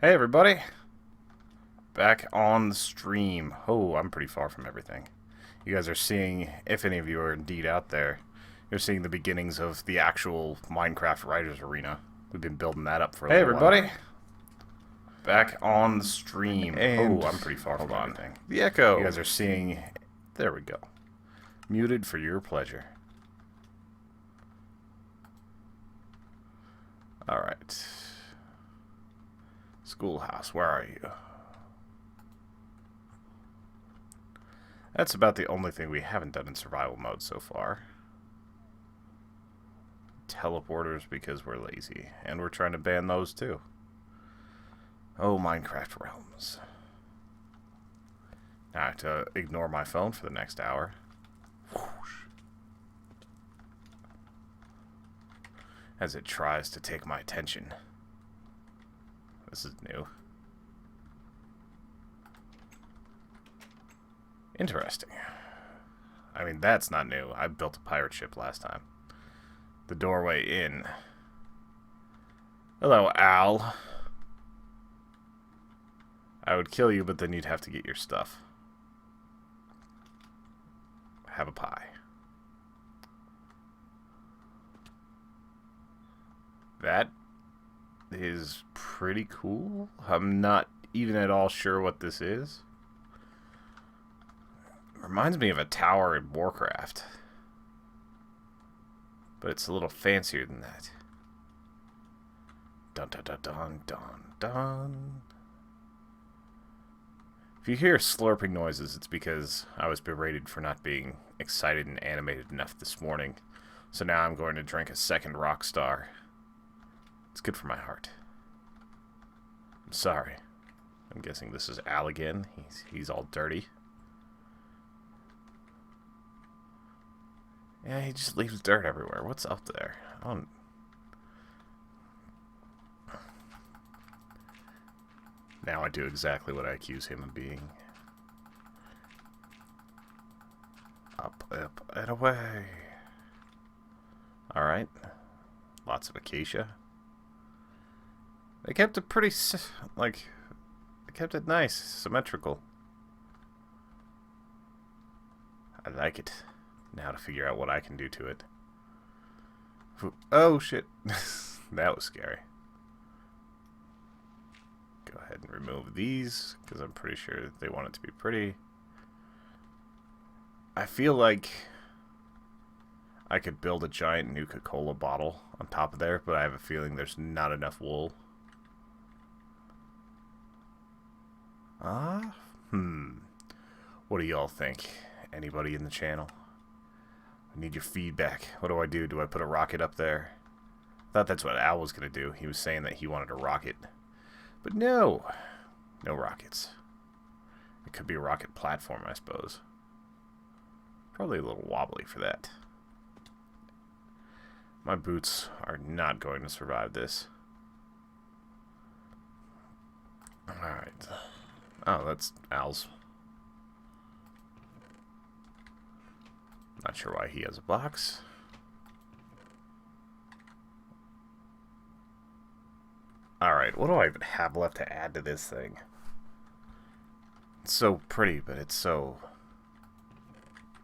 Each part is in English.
Hey everybody, back on the stream. Oh, I'm pretty far from everything. You guys are seeing, if any of you are indeed out there, you're seeing the beginnings of the actual Minecraft Writers Arena. We've been building that up for a little while. Hey everybody, back on the stream. And oh, I'm pretty far from everything. The echo. You guys are seeing, there we go. Muted for your pleasure. Alright. Schoolhouse, where are you? That's about the only thing we haven't done in survival mode so far. Teleporters because we're lazy. And we're trying to ban those too. Oh, Minecraft Realms. Now I have to ignore my phone for the next hour. Whoosh. As it tries to take my attention. This is new. Interesting. I mean, that's not new. I built a pirate ship last time. The doorway in. Hello, Al. I would kill you, but then you'd have to get your stuff. Have a pie. That is pretty cool. I'm not even at all sure what this is. Reminds me of a tower in Warcraft. But it's a little fancier than that. Dun dun dun dun dun dun. If you hear slurping noises, it's because I was berated for not being excited and animated enough this morning. So now I'm going to drink a second Rockstar. It's good for my heart. I'm sorry. I'm guessing this is Al again. He's all dirty. Yeah, he just leaves dirt everywhere. What's up there? I don't... Now I do exactly what I accuse him of being. Up, up, and away. Alright. Lots of acacia. They kept it pretty, they kept it nice, symmetrical. I like it. Now to figure out what I can do to it. Oh, shit. That was scary. Go ahead and remove these, because I'm pretty sure they want it to be pretty. I feel like I could build a giant Nuka-Cola bottle on top of there, but I have a feeling there's not enough wool. What do y'all think? Anybody in the channel? I need your feedback. What do I do? Do I put a rocket up there? I thought that's what Al was going to do. He was saying that he wanted a rocket. But no. No rockets. It could be a rocket platform, I suppose. Probably a little wobbly for that. My boots are not going to survive this. Alright. Oh, that's Al's. Not sure why he has a box. Alright, what do I even have left to add to this thing? It's so pretty, but it's so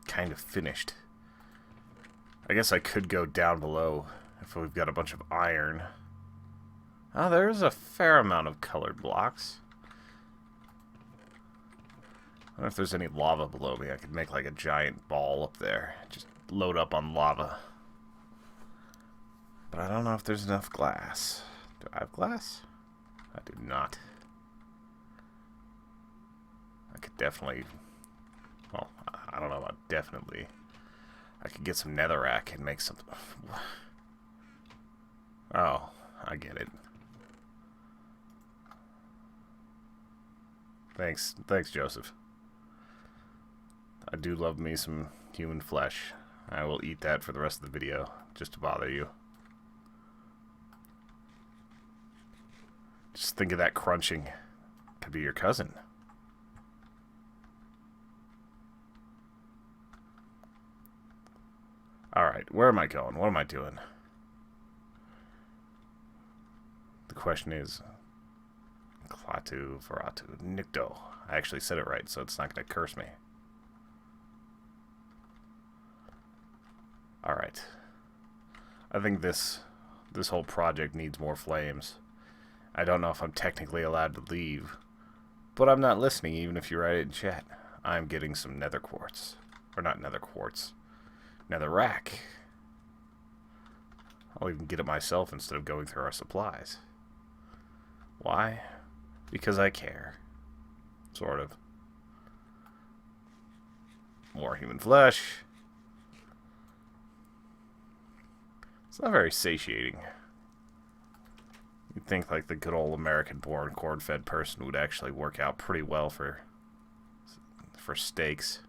kind of finished. I guess I could go down below if we've got a bunch of iron. Oh, there's a fair amount of colored blocks. I wonder if there's any lava below me. I could make like a giant ball up there. Just load up on lava. But I don't know if there's enough glass. Do I have glass? I do not. I could definitely... Well, I don't know about definitely. I could get some netherrack and make something... Oh, I get it. Thanks, Joseph. I do love me some human flesh. I will eat that for the rest of the video, just to bother you. Just think of that crunching. Could be your cousin. Alright, where am I going? What am I doing? The question is, Veratu, Nikto. I actually said it right, so it's not going to curse me. Alright. I think this whole project needs more flames. I don't know if I'm technically allowed to leave, but I'm not listening even if you write it in chat. I'm getting some nether quartz. Or not nether quartz. Netherrack. I'll even get it myself instead of going through our supplies. Why? Because I care. Sort of. More human flesh. It's not very satiating. You'd think like the good old American-born, corn-fed person would actually work out pretty well for steaks.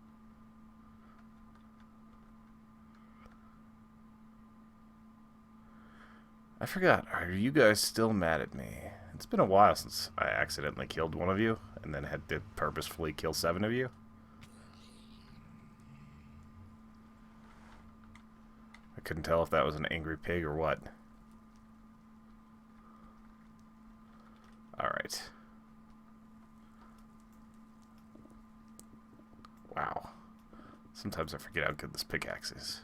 I forgot, are you guys still mad at me? It's been a while since I accidentally killed one of you, and then had to purposefully kill 7 of you. I couldn't tell if that was an angry pig or what. Alright. Wow. Sometimes I forget how good this pickaxe is.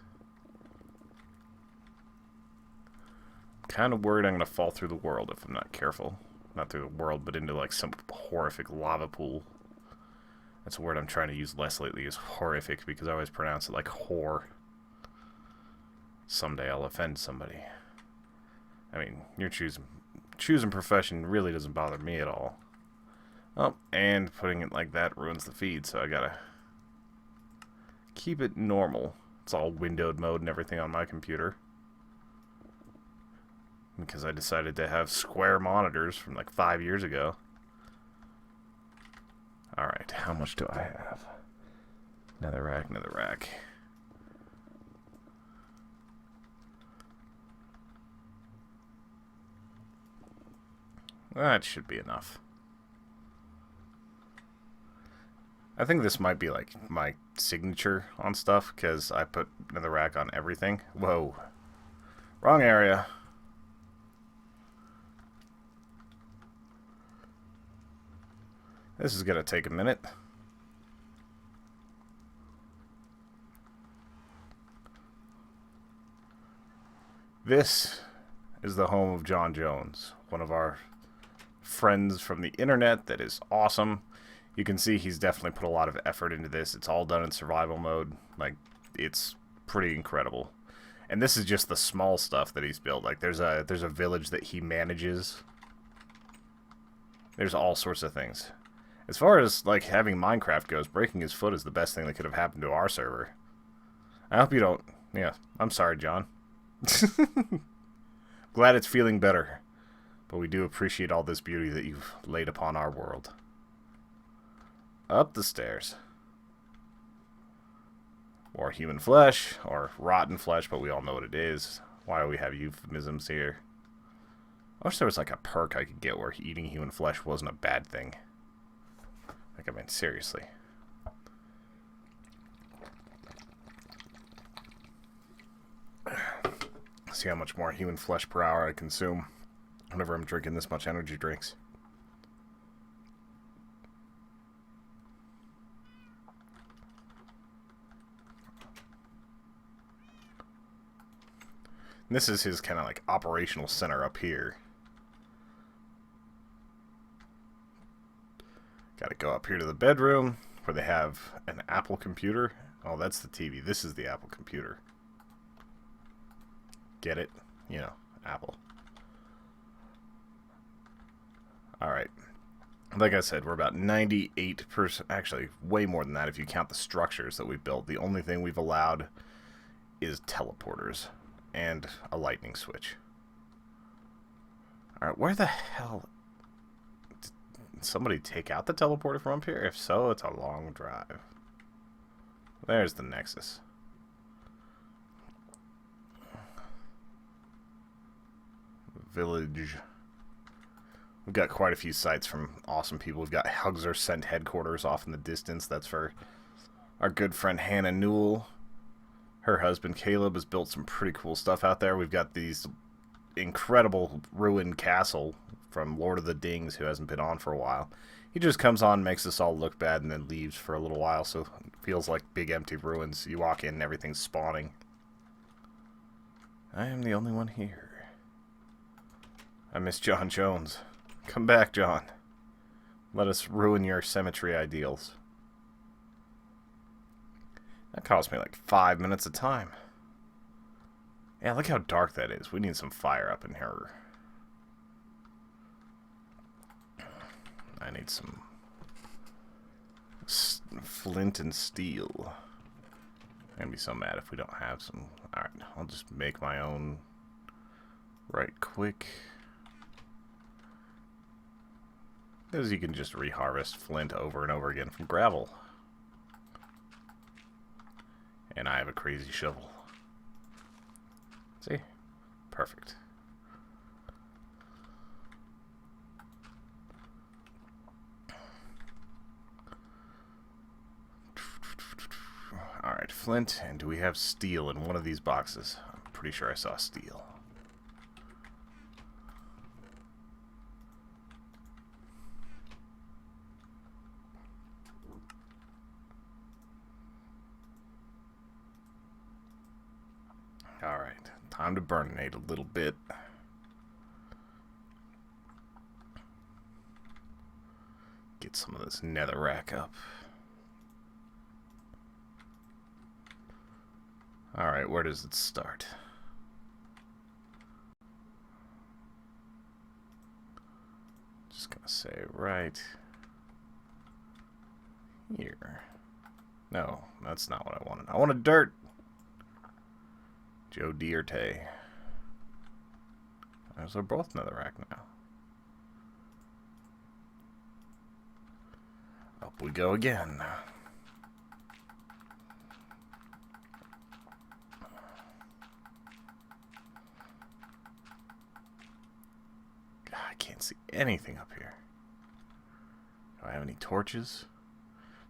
I'm kind of worried I'm going to fall through the world if I'm not careful. Not through the world, but into like some horrific lava pool. That's a word I'm trying to use less lately, is horrific, because I always pronounce it like whore. Someday I'll offend somebody. I mean, your choosing profession really doesn't bother me at all. Oh, and putting it like that ruins the feed, so I gotta keep it normal. It's all windowed mode and everything on my computer. Because I decided to have square monitors from like 5 years ago. Alright, how much do I have? Netherrack, netherrack. That should be enough. I think this might be like my signature on stuff, because I put netherrack on everything. Whoa. Wrong area. This is gonna take a minute. This is the home of John Jones, one of our friends from the internet that is awesome. You can see he's definitely put a lot of effort into this. It's all done in survival mode. Like, it's pretty incredible. And this is just the small stuff that he's built. Like, there's a village that he manages. There's all sorts of things. As far as, like, having Minecraft goes, breaking his foot is the best thing that could have happened to our server. I hope you don't... Yeah, I'm sorry, John. Glad it's feeling better. But we do appreciate all this beauty that you've laid upon our world. Up the stairs. Or human flesh, or rotten flesh, but we all know what it is. Why do we have euphemisms here? I wish there was like a perk I could get where eating human flesh wasn't a bad thing. Like, I mean, seriously. See how much more human flesh per hour I consume whenever I'm drinking this much energy drinks. And this is his kind of like operational center up here. Gotta go up here to the bedroom where they have an Apple computer. Oh, that's the TV. This is the Apple computer. Get it? You know, Apple. Alright. Like I said, we're about 98%, actually way more than that if you count the structures that we've built. The only thing we've allowed is teleporters and a lightning switch. Alright, where the hell... Did somebody take out the teleporter from up here? If so, it's a long drive. There's the Nexus. Village. We've got quite a few sites from awesome people. We've got Hugzer Sent headquarters off in the distance. That's for our good friend Hannah Newell. Her husband Caleb has built some pretty cool stuff out there. We've got these incredible ruined castle from Lord of the Dings who hasn't been on for a while. He just comes on, makes us all look bad, and then leaves for a little while, so it feels like big empty ruins. You walk in and everything's spawning. I am the only one here. I miss John Jones. Come back, John. Let us ruin your cemetery ideals. That cost me like 5 minutes of time. Yeah, look how dark that is. We need some fire up in here. I need some flint and steel. I'm gonna be so mad if we don't have some. Alright, I'll just make my own right quick. Because you can just reharvest flint over and over again from gravel. And I have a crazy shovel. See? Perfect. Alright, flint, and do we have steel in one of these boxes? I'm pretty sure I saw steel. Alright, time to burninate a little bit. Get some of this netherrack up. Alright, where does it start? Just gonna say right here. No, that's not what I wanted. I wanted dirt! Joe Dierte. Those are both netherrack now. Up we go again. God, I can't see anything up here. Do I have any torches?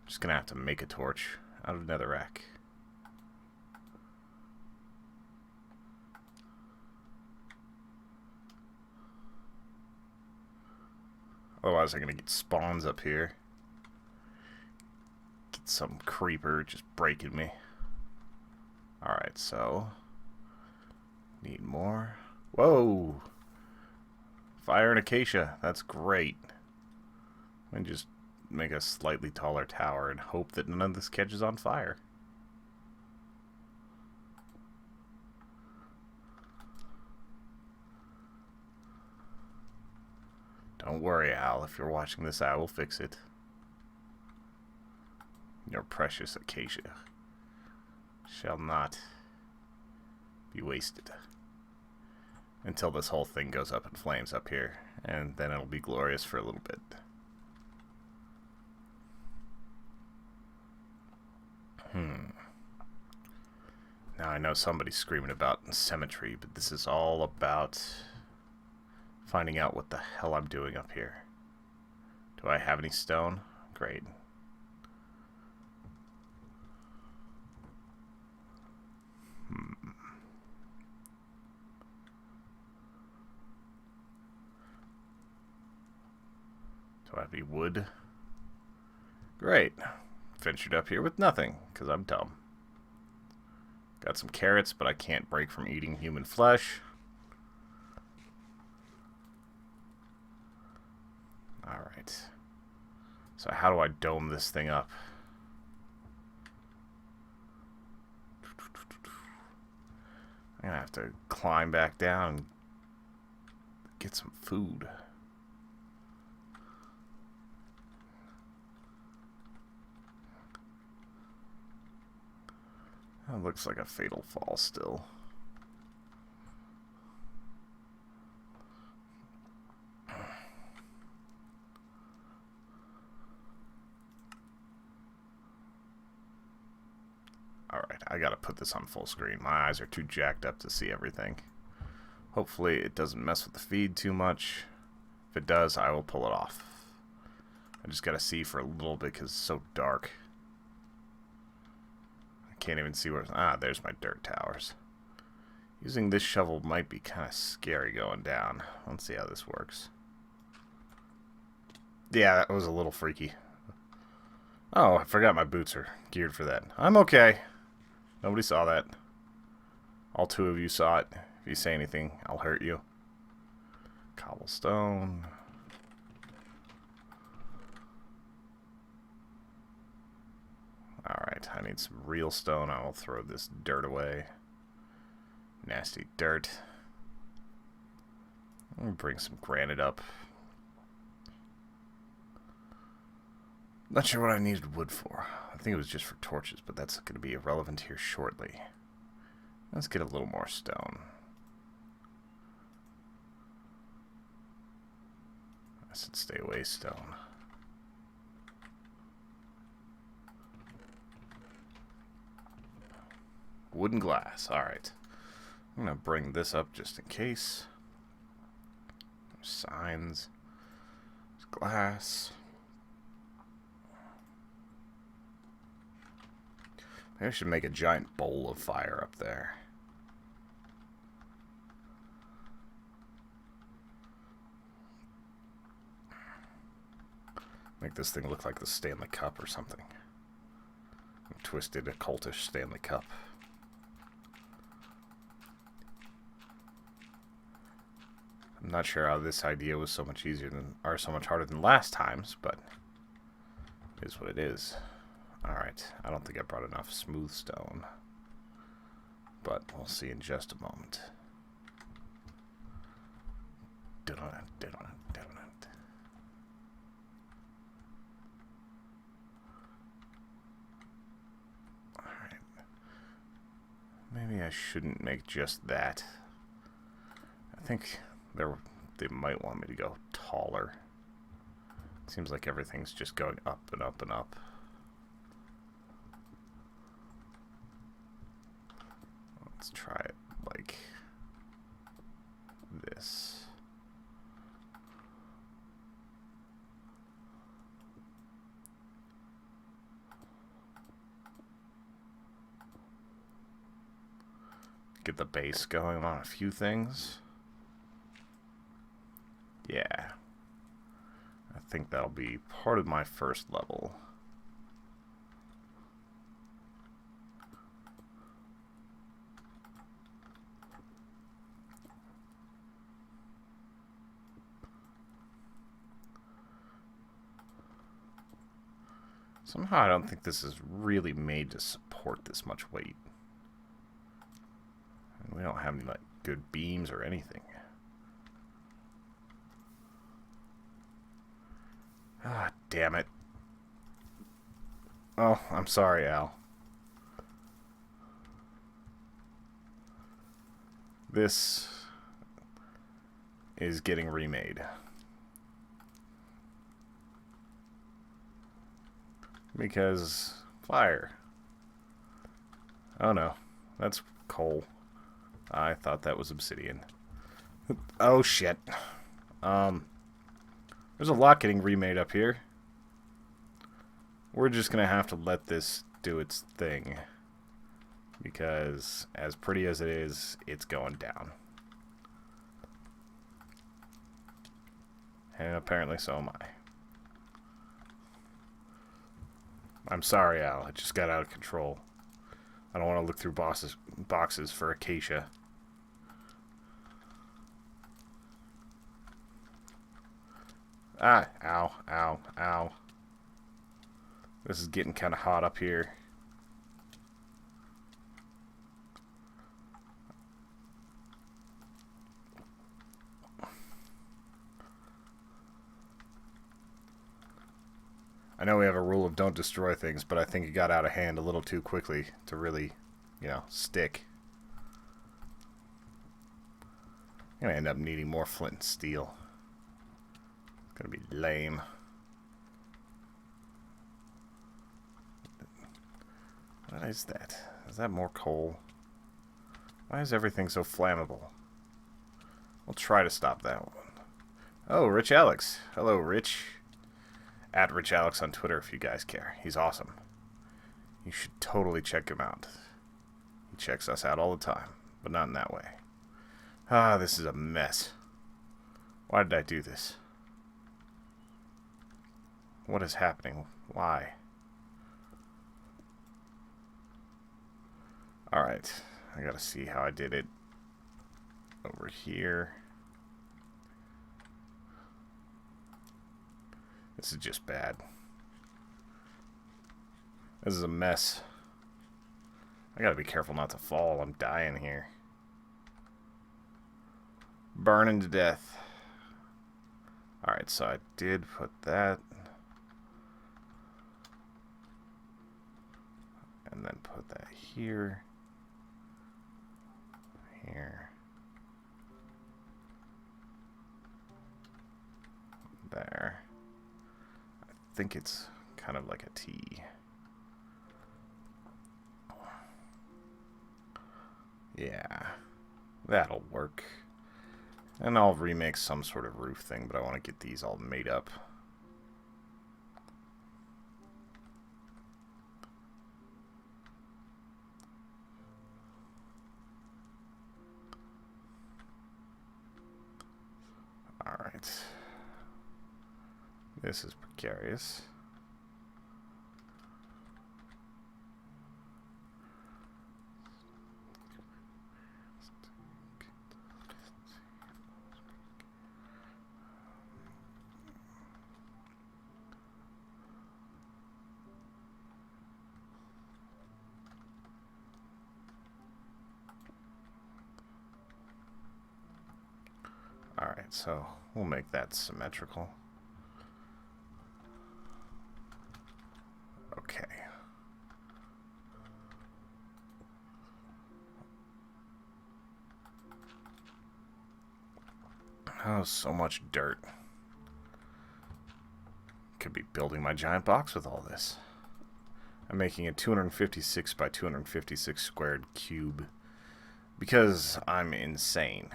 I'm just gonna have to make a torch out of netherrack. Otherwise I'm gonna get spawns up here. Get some creeper just breaking me. Alright, so need more. Whoa! Fire and acacia. That's great. And just make a slightly taller tower and hope that none of this catches on fire. Don't worry, Al. If you're watching this, I will fix it. Your precious acacia shall not be wasted until this whole thing goes up in flames up here, and then it'll be glorious for a little bit. Now I know somebody's screaming about cemetery, but this is all about finding out what the hell I'm doing up here. Do I have any stone? Great. Do I have any wood? Great. Ventured up here with nothing, because I'm dumb. Got some carrots, but I can't break from eating human flesh. Alright. So how do I dome this thing up? I'm gonna have to climb back down and get some food. That looks like a fatal fall still. Alright, I gotta put this on full screen. My eyes are too jacked up to see everything. Hopefully it doesn't mess with the feed too much. If it does, I will pull it off. I just gotta see for a little bit because it's so dark. I can't even see where... Ah, there's my dirt towers. Using this shovel might be kind of scary going down. Let's see how this works. Yeah, that was a little freaky. Oh, I forgot my boots are geared for that. I'm okay. Nobody saw that. All two of you saw it. If you say anything, I'll hurt you. Cobblestone. Alright, I need some real stone. I will throw this dirt away. Nasty dirt. Let me bring some granite up. Not sure what I needed wood for. I think it was just for torches, but that's going to be irrelevant here shortly. Let's get a little more stone. I said stay away, stone. Wood and glass. Alright. I'm going to bring this up just in case. There's signs. There's glass. Maybe I should make a giant bowl of fire up there. Make this thing look like the Stanley Cup or something. Twisted, occultish Stanley Cup. I'm not sure how this idea was so much easier than, or so much harder than last time's, but it is what it is. Alright, I don't think I brought enough smooth stone, but we'll see in just a moment. Alright. Maybe I shouldn't make just that. I think they might want me to go taller. It seems like everything's just going up and up and up. Let's try it like this. Get the base going on a few things. Yeah. I think that'll be part of my first level. Somehow I don't think this is really made to support this much weight. And we don't have any like good beams or anything. Ah, damn it. Oh, I'm sorry, Al. This is getting remade. Because fire. Oh no, that's coal. I thought that was obsidian. Oh shit. There's a lot getting remade up here. We're just gonna have to let this do its thing. Because as pretty as it is, it's going down. And apparently so am I. I'm sorry, Al. It just got out of control. I don't want to look through boxes for acacia. Ah, ow, ow, ow. This is getting kind of hot up here. I know we have a rule of don't destroy things, but I think it got out of hand a little too quickly to really, stick. I'm going to end up needing more flint and steel. It's going to be lame. What is that? Is that more coal? Why is everything so flammable? We'll try to stop that one. Oh, Rich Alex. Hello, Rich. At Rich Alex on Twitter if you guys care. He's awesome. You should totally check him out. He checks us out all the time, but not in that way. Ah, this is a mess. Why did I do this? What is happening? Why? Alright. I gotta see how I did it. Over here. This is just bad. This is a mess. I gotta be careful not to fall. I'm dying here. Burning to death. Alright, so I did put that. And then put that here. Here. There. I think it's kind of like a T. Yeah. That'll work. And I'll remake some sort of roof thing, but I want to get these all made up. Alright. This is precarious. Alright, so we'll make that symmetrical. Okay. Oh, so much dirt. Could be building my giant box with all this. I'm making a 256 by 256 squared cube because I'm insane.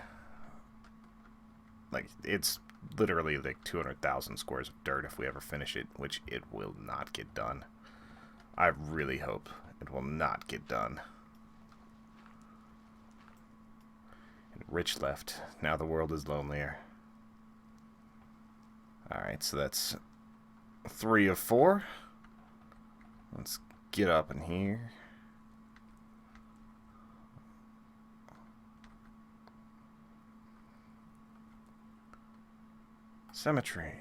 Like, it's literally like 200,000 squares of dirt if we ever finish it, which it will not get done. I really hope it will not get done. And Rich left. Now the world is lonelier. Alright, so that's 3 of 4. Let's get up in here. Symmetry.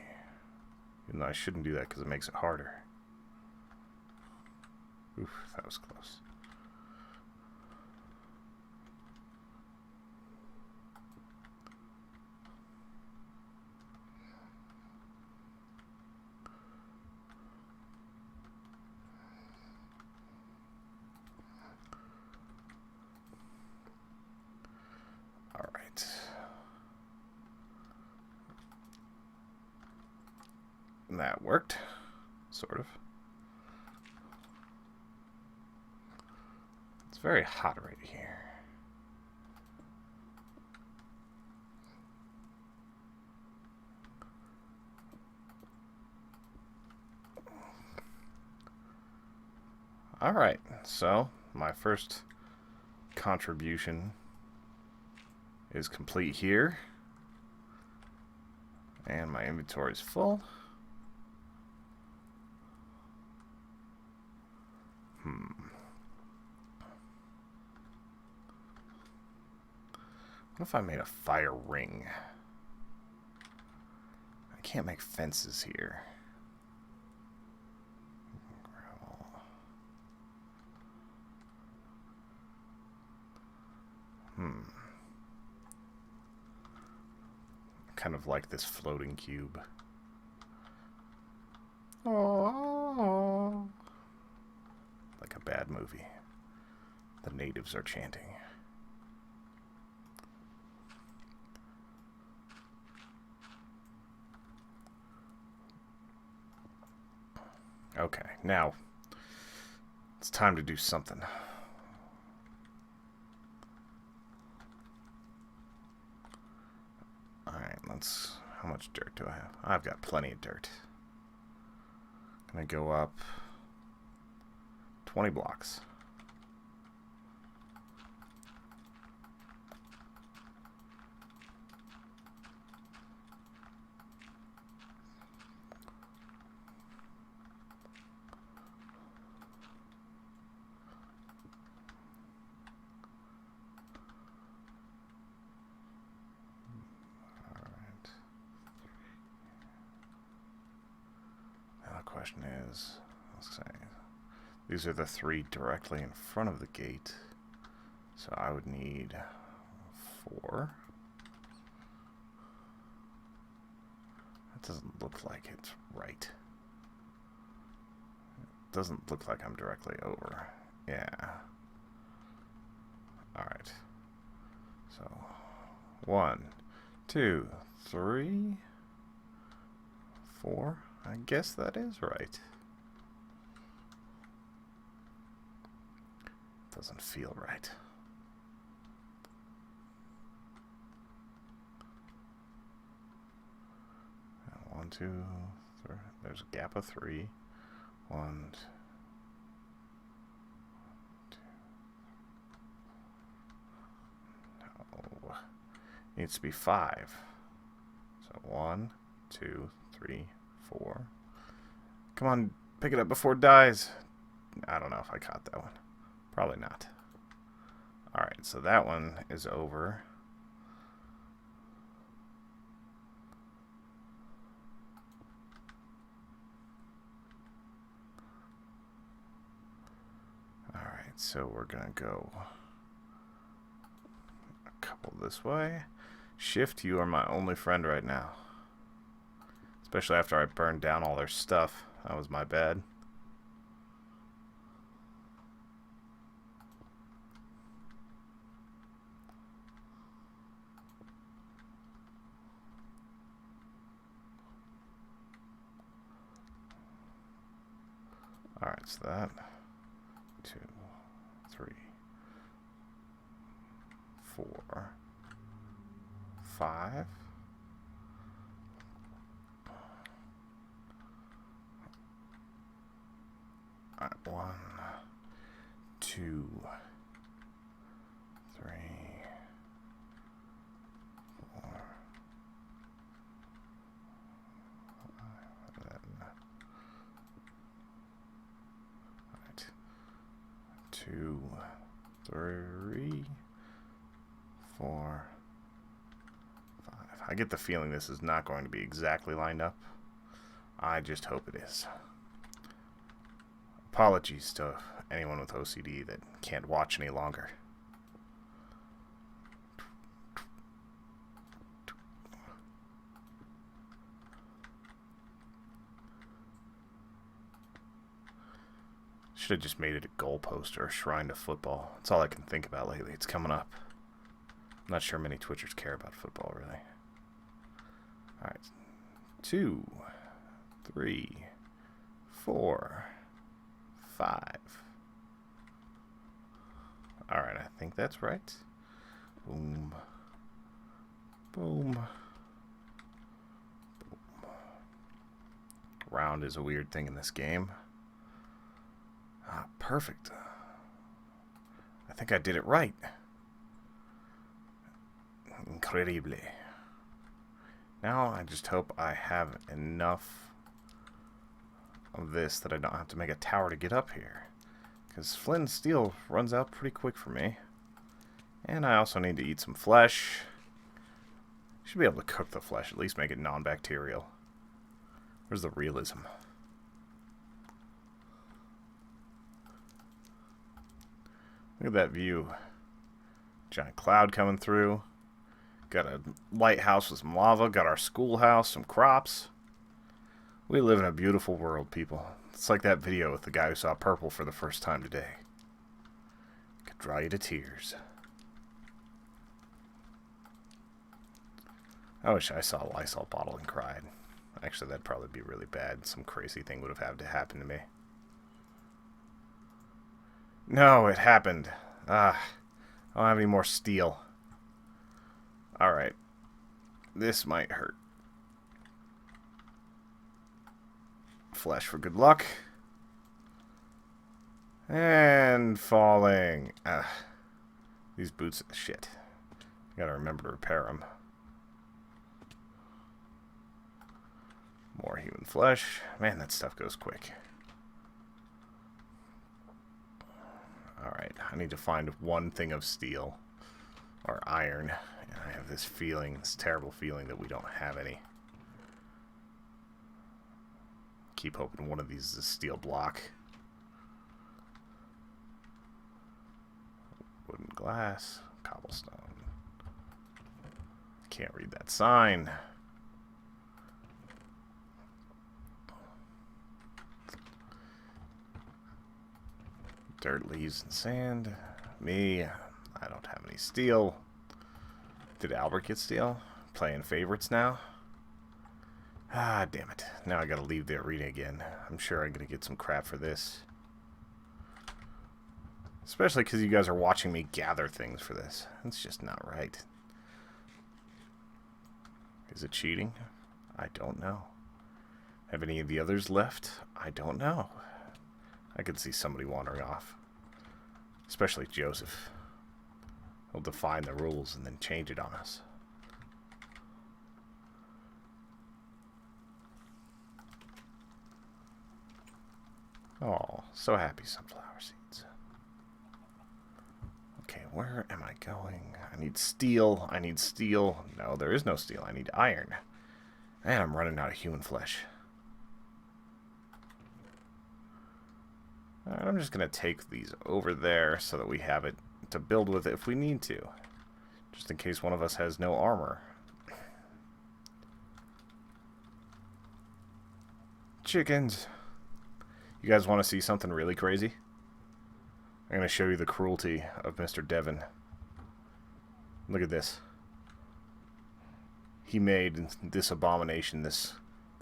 Even though I shouldn't do that because it makes it harder. Oof, that was close. All right. That worked, sort of. It's very hot right here. All right, so my first contribution is complete here, and my inventory is full. What if I made a fire ring? I can't make fences here. Kind of like this floating cube. Oh, like a bad movie. The natives are chanting. Okay, now it's time to do something. Alright, let's... How much dirt do I have? I've got plenty of dirt. Gonna go up 20 blocks. question is, let's say, these are the 3 directly in front of the gate. So I would need 4. That doesn't look like it's right. It doesn't look like I'm directly over. Yeah. Alright. So, 1, 2, 3, 4. I guess that is right. Doesn't feel right. One, 2, 3. There's a gap of 3. 1, 2. No. Needs to be 5. So 1, 2, 3, 4. Come on, pick it up before it dies. I don't know if I caught that one. Probably not. Alright, so that one is over. Alright, so we're gonna go a couple this way. Shift, you are my only friend right now. Especially after I burned down all their stuff. That was my bad. Alright, so that 2, 3, 4, 5. Alright, 1, 2, 3, 4, 5, and then 2, 3, 4, 5. I get the feeling this is not going to be exactly lined up. I just hope it is. Apologies to anyone with OCD that can't watch any longer. Should have just made it a goalpost or a shrine to football. That's all I can think about lately. It's coming up. I'm not sure many Twitchers care about football, really. Alright. 2, 3, 4, 5. Alright, I think that's right. Boom. Boom. Boom. Round is a weird thing in this game. Ah, perfect. I think I did it right. Incredibly. Now I just hope I have enough of this that I don't have to make a tower to get up here. Because flint and steel runs out pretty quick for me. And I also need to eat some flesh. Should be able to cook the flesh, at least make it non-bacterial. Where's the realism? Look at that view. Giant cloud coming through. Got a lighthouse with some lava. Got our schoolhouse, some crops. We live in a beautiful world, people. It's like that video with the guy who saw purple for the first time today. Could draw you to tears. I wish I saw a Lysol bottle and cried. Actually, that'd probably be really bad. Some crazy thing would have had to happen to me. No, it happened. I don't have any more steel. Alright. This might hurt. Flesh for good luck. And falling. These boots are shit. Gotta remember to repair them. More human flesh. Man, that stuff goes quick. Alright, I need to find one thing of steel. Or iron. And I have this feeling, this terrible feeling that we don't have any. keep hoping one of these is a steel block. Wooden glass, cobblestone. Can't read that sign. Dirt, leaves, and sand. Me, I don't have any steel. Did Albert get steel? Playing favorites now? Ah, damn it. Now I gotta leave the arena again. I'm sure I'm gonna get some crap for this. Especially because you guys are watching me gather things for this. It's just not right. Is it cheating? I don't know. Have any of the others left? I don't know. I could see somebody wandering off. Especially Joseph. He'll define the rules and then change it on us. Oh, so happy sunflower seeds. Okay, where am I going? I need steel. I need steel. No, there is no steel. I need iron. And I'm running out of human flesh. Alright, I'm just going to take these over there so that we have it to build with if we need to. Just in case one of us has no armor. Chickens. You guys want to see something really crazy? I'm going to show you the cruelty of Mr. Devon. Look at this. He made this abomination, this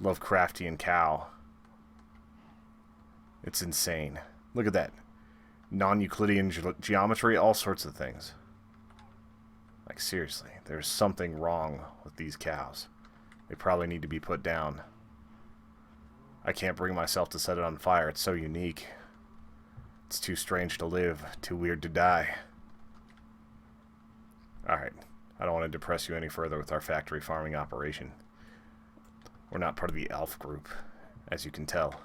Lovecraftian cow. It's insane. Look at that. Non-Euclidean geometry, all sorts of things. Like, seriously, there's something wrong with these cows. They probably need to be put down. I can't bring myself to set it on fire. It's so unique. It's too strange to live, too weird to die. Alright, I don't want to depress you any further with our factory farming operation. We're not part of the elf group, as you can tell.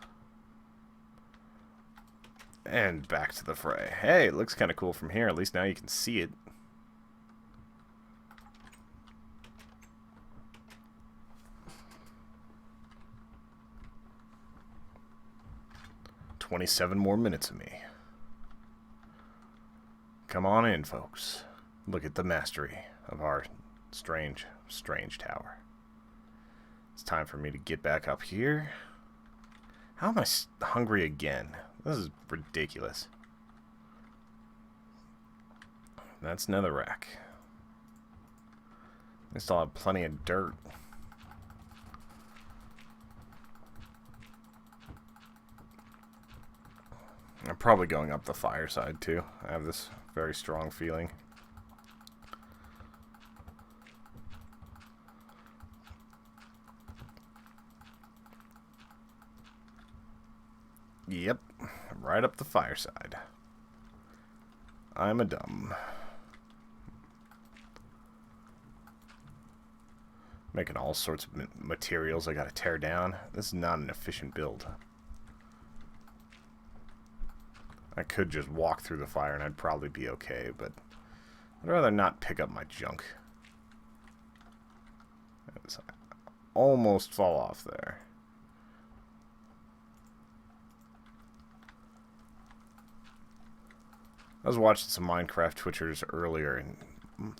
And back to the fray. Hey, it looks kind of cool from here. At least now you can see it. "27 more minutes of me. Come on in, folks. Look at the mastery of our strange tower. It's time for me to get back up here. How am I hungry again? This is ridiculous. That's netherrack. I still have plenty of dirt. I'm probably going up the fireside too. I have this very strong feeling. Yep, right up the fireside. I'm a dumb. Making all sorts of materials I gotta tear down. This is not an efficient build. I could just walk through the fire and I'd probably be okay, but I'd rather not pick up my junk. Almost fall off there. I was watching some Minecraft Twitchers earlier and...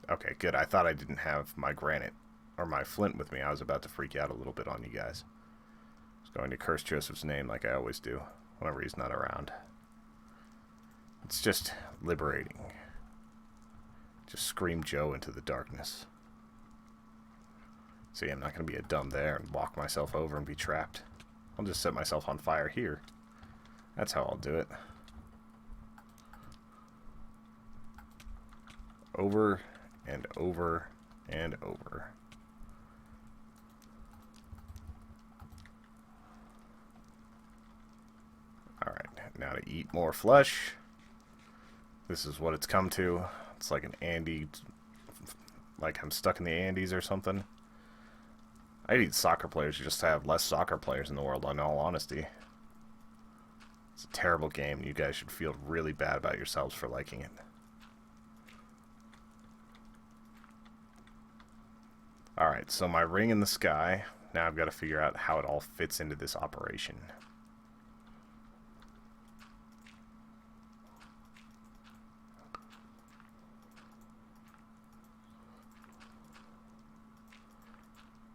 Okay, good. I thought I didn't have my granite or my flint with me. I was about to freak out a little bit on you guys. I was going to curse Joseph's name like I always do whenever he's not around. It's just liberating. Just scream Joe into the darkness. See, I'm not going to be a dumb there and walk myself over and be trapped. I'll just set myself on fire here. That's how I'll do it. Over and over and over. Alright, now to eat more flesh. This is what it's come to. It's like an Andy, like I'm stuck in the Andes or something. I need soccer players just to have less soccer players in the world, in all honesty. It's a terrible game. You guys should feel really bad about yourselves for liking it. Alright, so my ring in the sky, Now I've got to figure out how it all fits into this operation.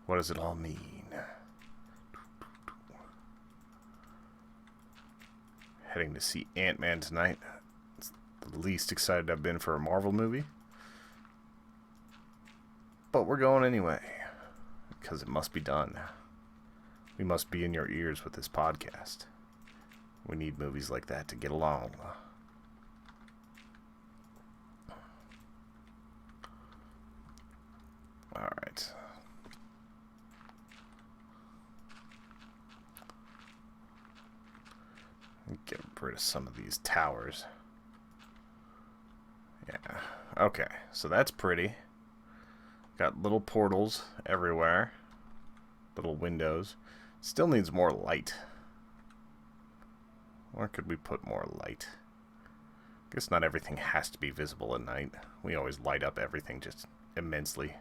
What does it all mean? Heading to see Ant-Man tonight. It's the least excited I've been for a Marvel movie. But we're going anyway. Because it must be done. We must be in your ears with this podcast. We need movies like that to get along. Alright. Get rid of some of these towers. Yeah. Okay, so that's pretty. Got little portals everywhere. Little windows. Still needs more light. Where could we put more light? Guess not everything has to be visible at night. We always light up everything just immensely.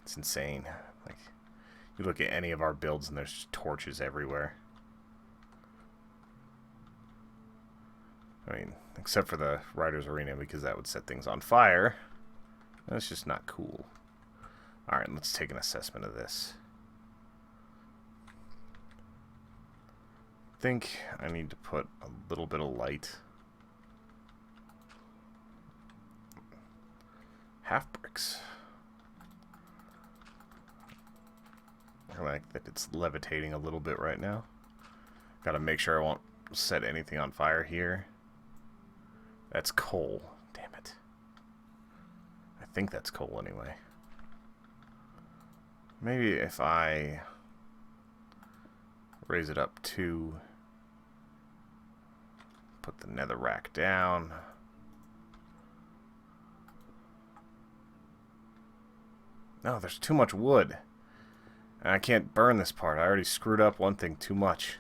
It's insane. Like, you look at any of our builds and there's just torches everywhere. I mean, except for the Writer's Arena, because that would set things on fire. That's just not cool. Alright, let's take an assessment of this. I think I need to put a little bit of light. Half bricks. I like that it's levitating a little bit right now. Gotta make sure I won't set anything on fire here. That's coal. Damn it. I think that's coal anyway. Maybe if I raise it up to put the netherrack down. No, there's too much wood. And I can't burn this part. I already screwed up one thing too much.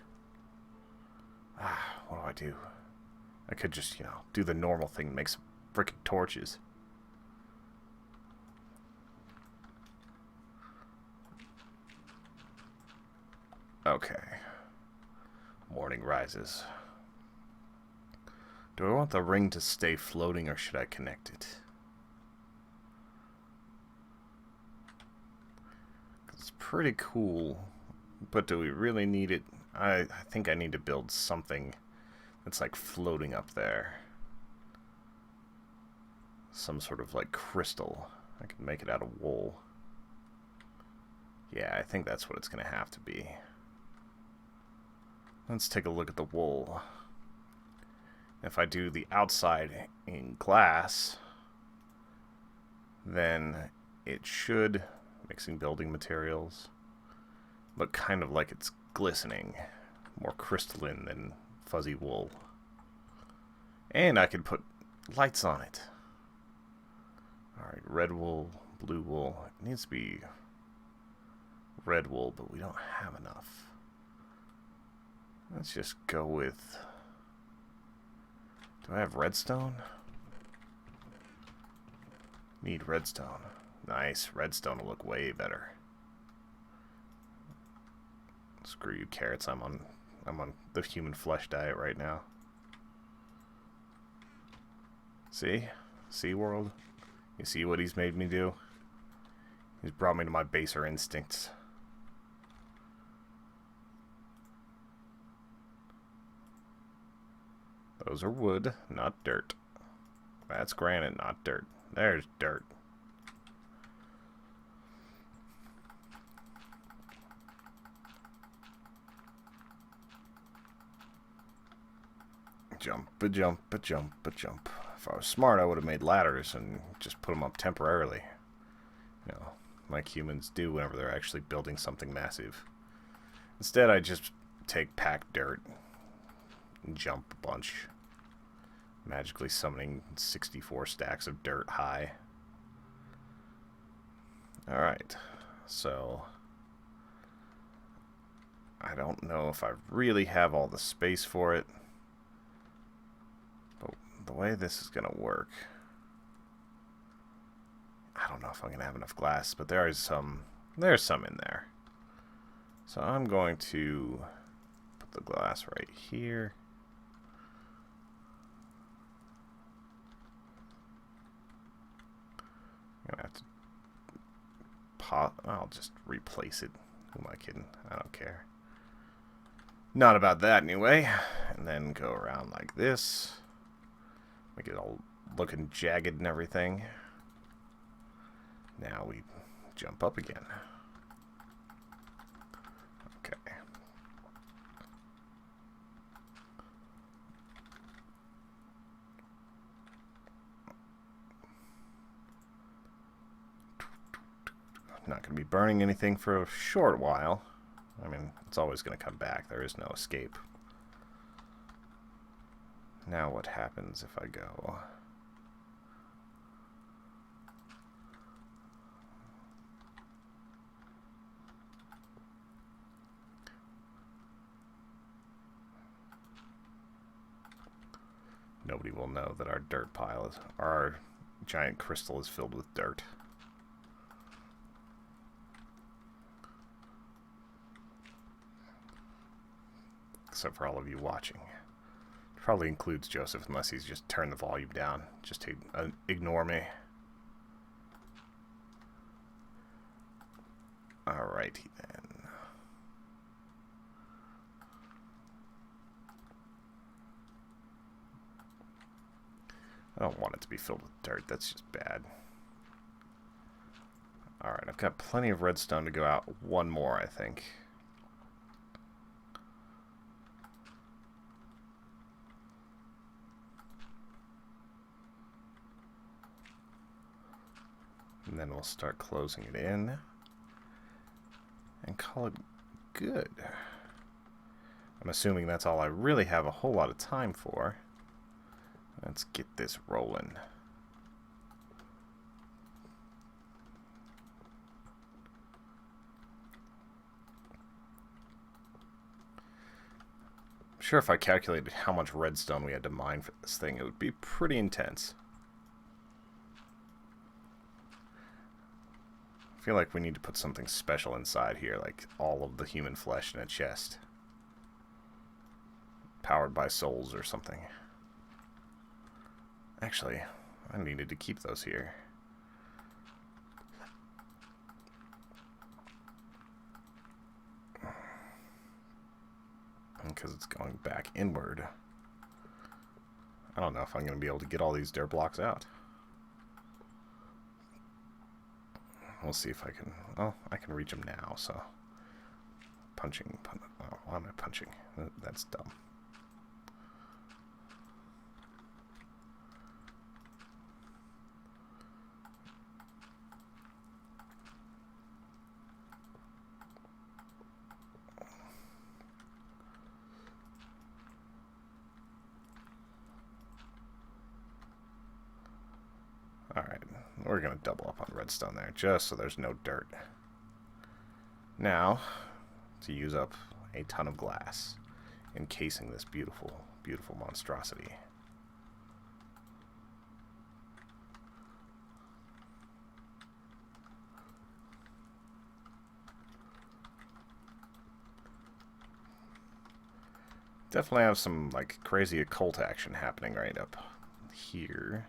What do? I could just, you know, do the normal thing and make some frickin' torches. Okay. Morning rises. Do I want the ring to stay floating or should I connect it? It's pretty cool, but do we really need it? I think I need to build something that's like floating up there. Some sort of like crystal. I can make it out of wool. Yeah, I think that's what it's going to have to be. Let's take a look at the wool. If I do the outside in glass, then it should, mixing building materials, look kind of like it's glistening, more crystalline than fuzzy wool. And I could put lights on it. Alright, red wool, blue wool. It needs to be red wool, but we don't have enough. Let's just go with... Do I have redstone? Need redstone. Nice. Redstone will look way better. Screw you, carrots. I'm on the human flesh diet right now. See? See, world? You see what he's made me do? He's brought me to my baser instincts. Those are wood, not dirt. That's granite, not dirt. There's dirt. Jump, a jump, a jump, a jump. If I was smart, I would have made ladders and just put them up temporarily. You know, like humans do whenever they're actually building something massive. Instead, I just take packed dirt and jump a bunch. Magically summoning 64 stacks of dirt high. Alright, so I don't know if I really have all the space for it. But the way this is going to work, I don't know if I'm going to have enough glass, but there's some in there. So I'm going to put the glass right here. I'm gonna have to I'll just replace it. Who am I kidding? I don't care. Not about that anyway. And then go around like this. Make it all looking jagged and everything. Now we jump up again. Okay. Not going to be burning anything for a short while. I mean, it's always going to come back. There is no escape. Now what happens if I go... Nobody will know that our dirt pile is... Our giant crystal is filled with dirt. Except for all of you watching. Probably includes Joseph, unless he's just turned the volume down, just to ignore me. Alrighty then. I don't want it to be filled with dirt, that's just bad. Alright, I've got plenty of redstone to go out. One more, I think. And then we'll start closing it in. And call it good. I'm assuming that's all I really have a whole lot of time for. Let's get this rolling. I'm sure if I calculated how much redstone we had to mine for this thing, it would be pretty intense. I feel like we need to put something special inside here, like all of the human flesh in a chest. Powered by souls or something. Actually, I needed to keep those here. Because it's going back inward. I don't know if I'm going to be able to get all these dirt blocks out. We'll see if I can... Oh, I can reach them now, so... Punching... Oh, why am I punching? That's dumb. Alright, we're going to double up on redstone there, just so there's no dirt. Now, to use up a ton of glass, encasing this beautiful, beautiful monstrosity. Definitely have some, like, crazy occult action happening right up here.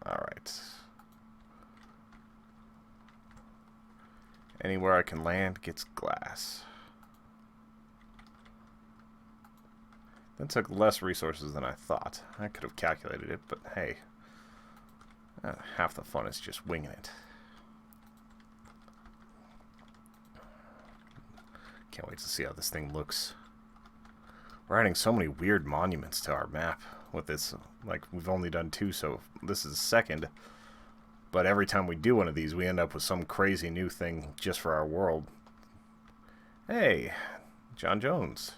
Alright. Anywhere I can land gets glass. That took less resources than I thought. I could have calculated it, but hey. Half the fun is just winging it. Can't wait to see how this thing looks. We're adding so many weird monuments to our map with this. Like, we've only done 2, so this is the second. But every time we do one of these, we end up with some crazy new thing just for our world. Hey, John Jones.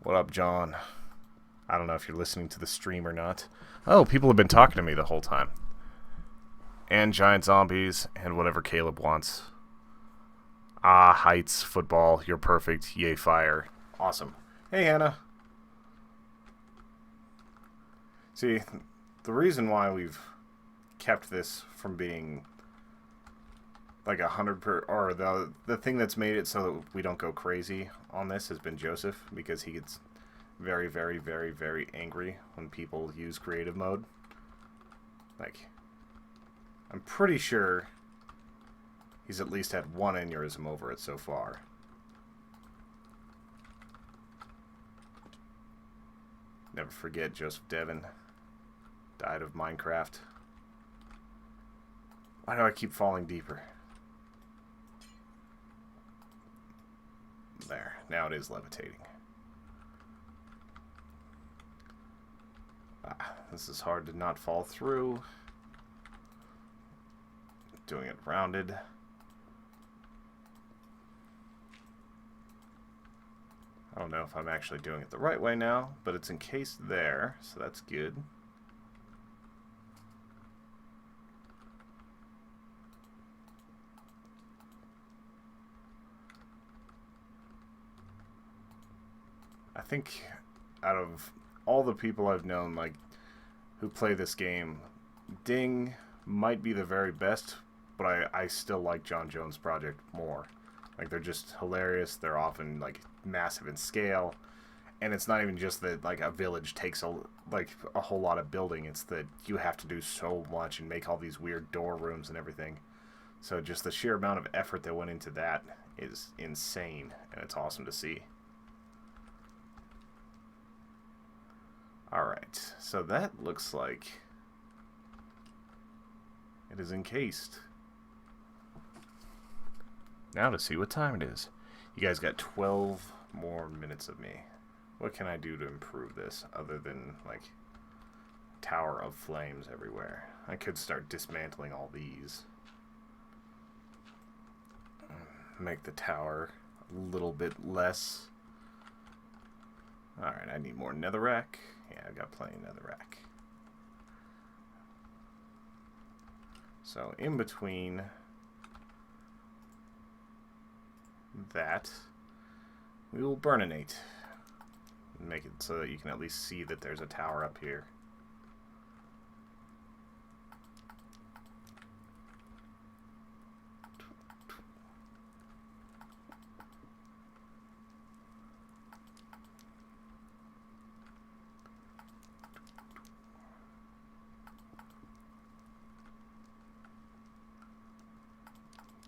What up, John? I don't know if you're listening to the stream or not. Oh, people have been talking to me the whole time. And giant zombies, and whatever Caleb wants. Ah, heights, football, you're perfect, yay fire. Awesome. Hey, Hannah. See, the reason why we've kept this from being like 100 per, or the thing that's made it so that we don't go crazy on this has been Joseph, because he gets very, very, very, very angry when people use creative mode. Like, I'm pretty sure he's at least had one aneurysm over it so far. Never forget, Joseph Devon died of Minecraft. Why do I keep falling deeper? There. Now it is levitating. This is hard to not fall through. Doing it rounded. I don't know if I'm actually doing it the right way now, but it's encased there, so that's good. I think out of all the people I've known, like, who play this game, Ding might be the very best, but I still like John Jones Project more. Like, they're just hilarious. They're often, like, massive in scale. And it's not even just that, like, a village takes a whole lot of building. It's that you have to do so much and make all these weird door rooms and everything. So just the sheer amount of effort that went into that is insane. And it's awesome to see. Alright, so that looks like it is encased. Now to see what time it is. You guys got 12 more minutes of me. What can I do to improve this other than, like, tower of flames everywhere? I could start dismantling all these. Make the tower a little bit less. Alright, I need more netherrack. Yeah, I've got plenty of netherrack. So, in between that, we will burninate. Make it so that you can at least see that there's a tower up here.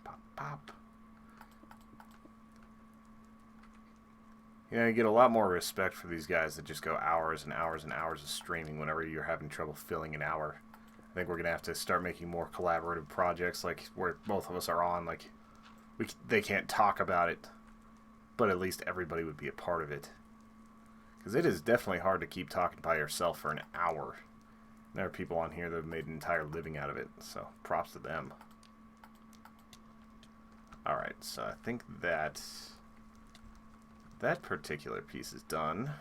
Pop, pop. You know, you get a lot more respect for these guys that just go hours and hours and hours of streaming whenever you're having trouble filling an hour. I think we're going to have to start making more collaborative projects, like where both of us are on. Like, they can't talk about it, but at least everybody would be a part of it. Because it is definitely hard to keep talking by yourself for an hour. There are people on here that have made an entire living out of it, so props to them. Alright, so I think that particular piece is done.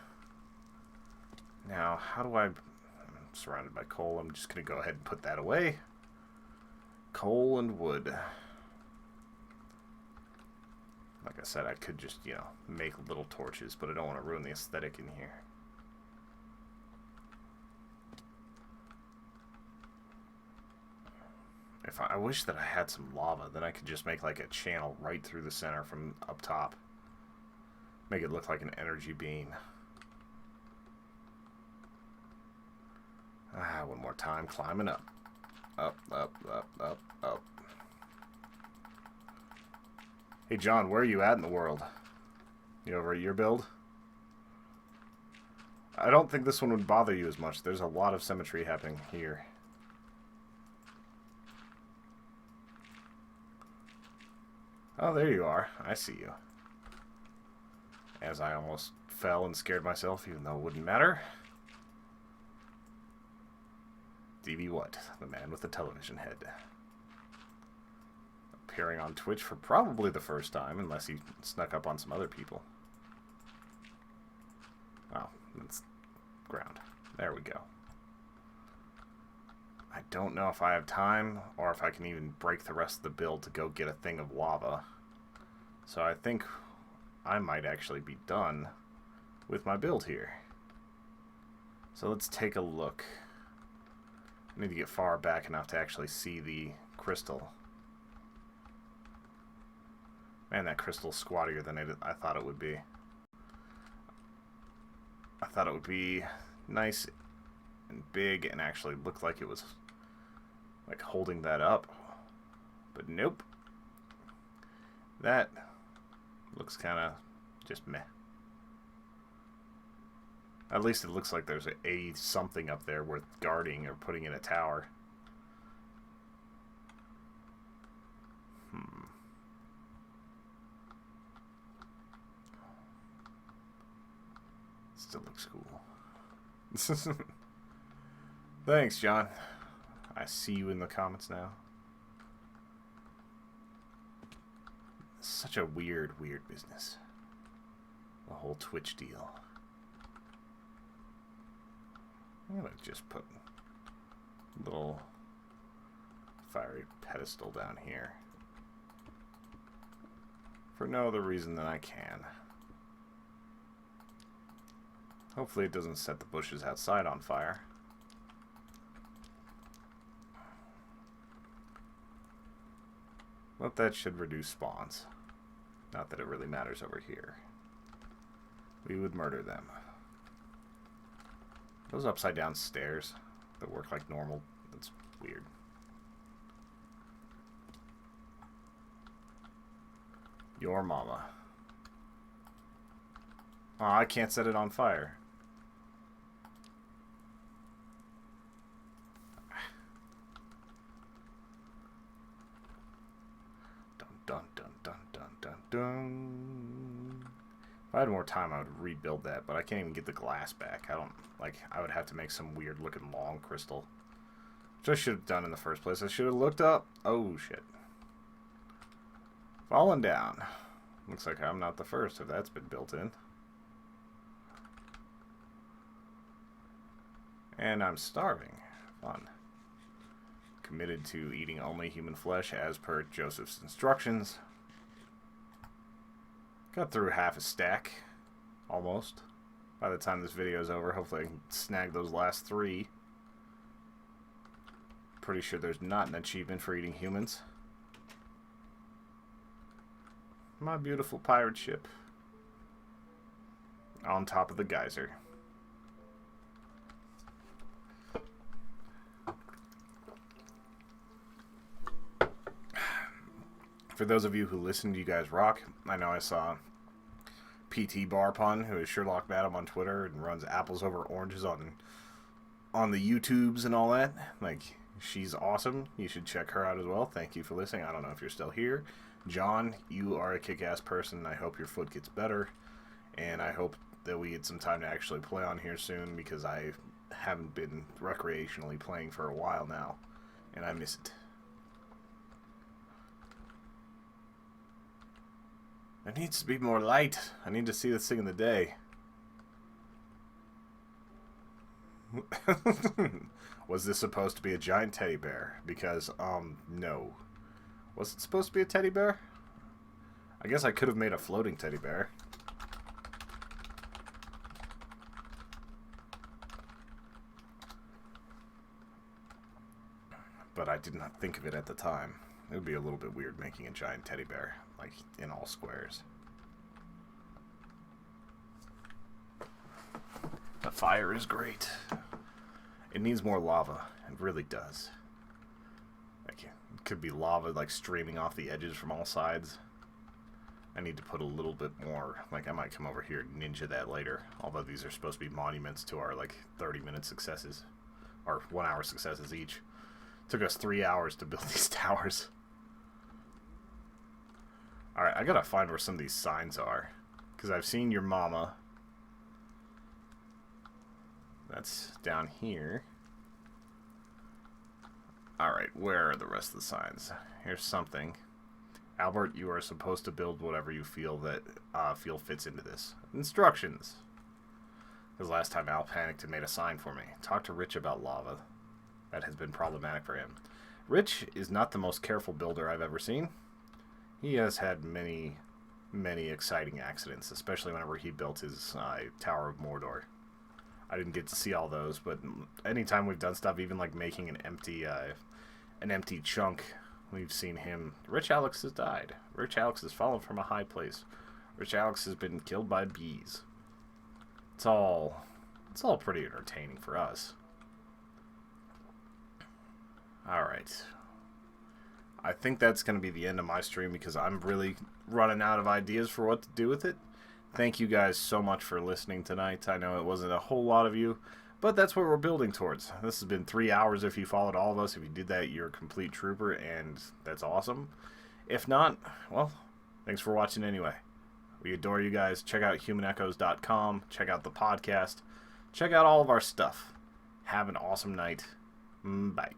Now, how do I'm surrounded by coal. I'm just going to go ahead and put that away. Coal and wood. Like I said, I could just, you know, make little torches, but I don't want to ruin the aesthetic in here. I wish that I had some lava, then I could just make like a channel right through the center from up top. Make it look like an energy beam. One more time, climbing up. Up, up, up, up, up. Hey John, where are you at in the world? You over at your build? I don't think this one would bother you as much. There's a lot of symmetry happening here. Oh, there you are. I see you. As I almost fell and scared myself, even though it wouldn't matter. DV What? The man with the television head. Appearing on Twitch for probably the first time, unless he snuck up on some other people. Oh, that's ground. There we go. I don't know if I have time, or if I can even break the rest of the build to go get a thing of lava. So I think I might actually be done with my build here. So let's take a look. I need to get far back enough to actually see the crystal. Man, that crystal's squattier than I thought it would be. I thought it would be nice and big and actually looked like it was like holding that up. But nope. That looks kind of just meh. At least it looks like there's a something up there worth guarding or putting in a tower. Still looks cool. Thanks, John. I see you in the comments now. Such a weird business. The whole Twitch deal. I'm gonna just put a little fiery pedestal down here. For no other reason than I can. Hopefully it doesn't set the bushes outside on fire. But that should reduce spawns. Not that it really matters over here. We would murder them. Those upside down stairs that work like normal, that's weird. Your mama. Oh, I can't set it on fire. Dun dun dun dun dun dun. If I had more time, I would rebuild that, but I can't even get the glass back. I would have to make some weird looking long crystal. Which I should have done in the first place. I should have looked up. Oh, shit. Falling down. Looks like I'm not the first if that's been built in. And I'm starving. Fun. Committed to eating only human flesh as per Joseph's instructions. Got through half a stack. Almost. By the time this video is over, hopefully I can snag those last 3. Pretty sure there's not an achievement for eating humans. My beautiful pirate ship. On top of the geyser. For those of you who listen to You Guys Rock, I know I saw PT Barpun, who is Sherlock Madam on Twitter and runs Apples Over Oranges on the YouTubes and all that. Like, she's awesome. You should check her out as well. Thank you for listening. I don't know if you're still here. John, you are a kick-ass person. I hope your foot gets better. And I hope that we get some time to actually play on here soon, because I haven't been recreationally playing for a while now. And I miss it. There needs to be more light. I need to see this thing in the day. Was this supposed to be a giant teddy bear? Because, no. Was it supposed to be a teddy bear? I guess I could have made a floating teddy bear. But I did not think of it at the time. It would be a little bit weird making a giant teddy bear, like, in all squares. The fire is great. It needs more lava. It really does. Like, it could be lava, like, streaming off the edges from all sides. I need to put a little bit more, like, I might come over here and ninja that later. Although these are supposed to be monuments to our, like, 30-minute successes. Or 1-hour successes each. It took us 3 hours to build these towers. Alright, I gotta find where some of these signs are. Because I've seen your mama. That's down here. Alright, where are the rest of the signs? Here's something. Albert, you are supposed to build whatever you feel that fits into this. Instructions. Because last time Al panicked and made a sign for me. Talk to Rich about lava. That has been problematic for him. Rich is not the most careful builder I've ever seen. He has had many, many exciting accidents, especially whenever he built his Tower of Mordor. I didn't get to see all those, but anytime we've done stuff, even like making an empty chunk We've seen him. Rich Alex has died. Rich Alex has fallen from a high place. Rich Alex has been killed by bees. It's all pretty entertaining for us. Alright. I think that's going to be the end of my stream because I'm really running out of ideas for what to do with it. Thank you guys so much for listening tonight. I know it wasn't a whole lot of you, but that's what we're building towards. This has been 3 hours if you followed all of us. If you did that, you're a complete trooper, and that's awesome. If not, well, thanks for watching anyway. We adore you guys. Check out humanechoes.com. Check out the podcast. Check out all of our stuff. Have an awesome night. Bye.